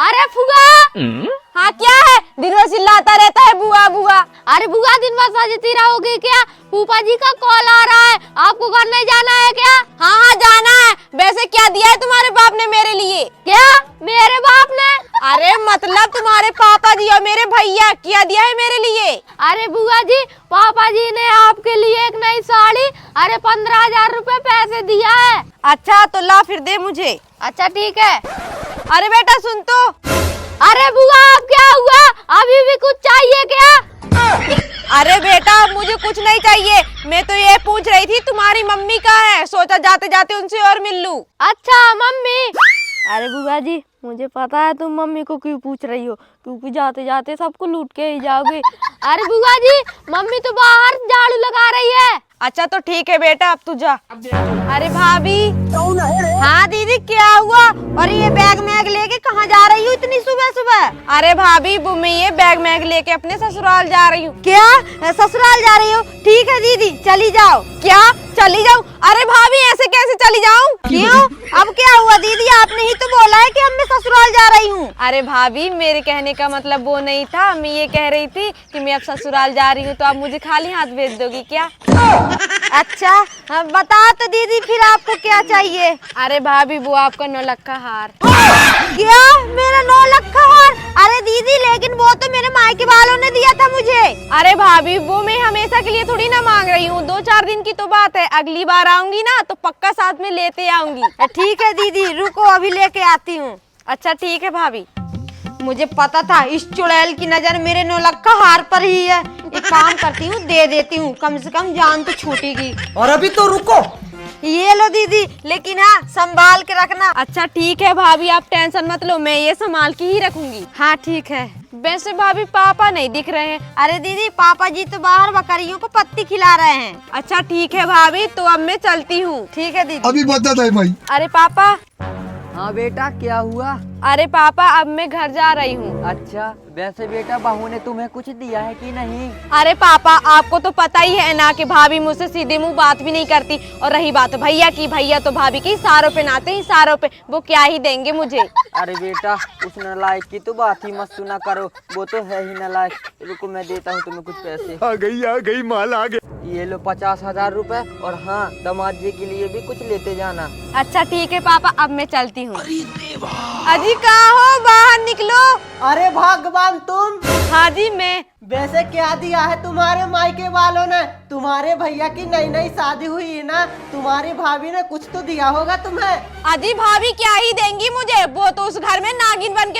अरे फुआ। हाँ क्या है, दिन भर चिल्लाता रहता है बुआ बुआ। अरे बुआ दिन भर सजती रहोगे क्या? फूफा जी का कॉल आ रहा है, आपको घर नहीं जाना है क्या? हाँ हाँ जाना है। वैसे क्या दिया है तुम्हारे बाप ने मेरे लिए? क्या मेरे बाप ने? अरे मतलब तुम्हारे पापा जी और मेरे भैया क्या दिया है मेरे लिए? अरे बुआ जी, पापा जी ने आपके लिए एक नई साड़ी, अरे 15,000 रुपए पैसे दिया है। अच्छा तो ला फिर दे मुझे। अच्छा ठीक है। अरे बेटा सुन तो। अरे बुआ अब क्या हुआ, अभी भी कुछ चाहिए क्या? अरे बेटा मुझे कुछ नहीं चाहिए, मैं तो ये पूछ रही थी तुम्हारी मम्मी कहाँ है, सोचा जाते जाते उनसे और मिल लूं। अच्छा मम्मी। अरे बुआ जी मुझे पता है तुम मम्मी को क्यों पूछ रही हो, क्योंकि जाते जाते सबको लूट के ही जाओगे। अरे बुआ जी मम्मी तो बाहर झाड़ू लगा रही है। अच्छा तो ठीक है बेटा अब तू जा। अरे भाभी। हाँ दीदी क्या हुआ? और ये बैग मैग लेके कहाँ जा रही हूँ इतनी सुबह सुबह? अरे भाभी वो मैं ये बैग मैग लेके अपने ससुराल जा रही हूँ। क्या ससुराल जा रही हो? ठीक है दीदी चली जाओ। क्या चली जाऊँ? अरे भाभी ऐसे कैसे चली जाऊँ? क्यों? अब क्या हुआ दीदी, आपने ही तो बोला है कि मैं ससुराल जा रही हूँ। अरे भाभी मेरे कहने का मतलब वो नहीं था, मैं ये कह रही थी कि मैं अब ससुराल जा रही हूँ तो आप मुझे खाली हाथ भेज दोगी क्या? अच्छा हाँ, बता तो दीदी फिर आपको क्या चाहिए? अरे भाभी वो आपका 9 लाख का हार। क्या मेरा 9 लाख का हार? अरे दीदी लेकिन वो तो मेरे मायके वालों ने दिया था मुझे। अरे भाभी वो मैं हमेशा के लिए थोड़ी ना मांग रही हूँ, 2-4 दिन की तो बात है, अगली बार आऊंगी ना तो पक्का साथ में लेते आऊंगी। ठीक है दीदी रुको अभी लेके आती हूँ। अच्छा ठीक है भाभी। मुझे पता था इस चुड़ैल की नजर मेरे 9 लाख का हार पर ही है। एक काम करती हूँ दे देती हूँ, कम से कम जान तो छूटेगी। और अभी तो रुको। ये लो दीदी, लेकिन हाँ संभाल के रखना। अच्छा ठीक है भाभी आप टेंशन मत लो, मैं ये संभाल के ही रखूंगी। हाँ ठीक है। वैसे भाभी पापा नहीं दिख रहे हैं। अरे दीदी पापा जी तो बाहर बकरियों को पत्ती खिला रहे हैं। अच्छा ठीक है भाभी तो अब मैं चलती हूँ। ठीक है दीदी। अभी बता दे भाई। अरे पापा। हाँ बेटा क्या हुआ? अरे पापा अब मैं घर जा रही हूँ। अच्छा वैसे बेटा बहू ने तुम्हें कुछ दिया है कि नहीं? अरे पापा आपको तो पता ही है ना कि भाभी मुझसे सीधे मुंह बात भी नहीं करती, और रही बात भैया की, भैया तो भाभी के इशारों पे नाते इशारों पे, वो क्या ही देंगे मुझे। अरे बेटा उस नालायक की तो बात ही मत सुना करो, वो तो है ही नालायक। रुको मैं देता हूँ तुम्हें कुछ पैसे। आ गई माल आ गया। ये लो 50,000 रुपए, और हाँ दामाद जी के लिए भी कुछ लेते जाना। अच्छा ठीक है पापा अब मैं चलती हूँ। अजी कहाँ हो, बाहर निकलो। अरे भगवान तुम। हाँ जी मैं। वैसे क्या दिया है तुम्हारे मायके वालों ने? तुम्हारे भैया की नई नई शादी हुई है ना, तुम्हारी भाभी ने कुछ तो दिया होगा तुम्हें। अजी भाभी क्या ही देंगी मुझे, वो तो उस घर में नागिन बन के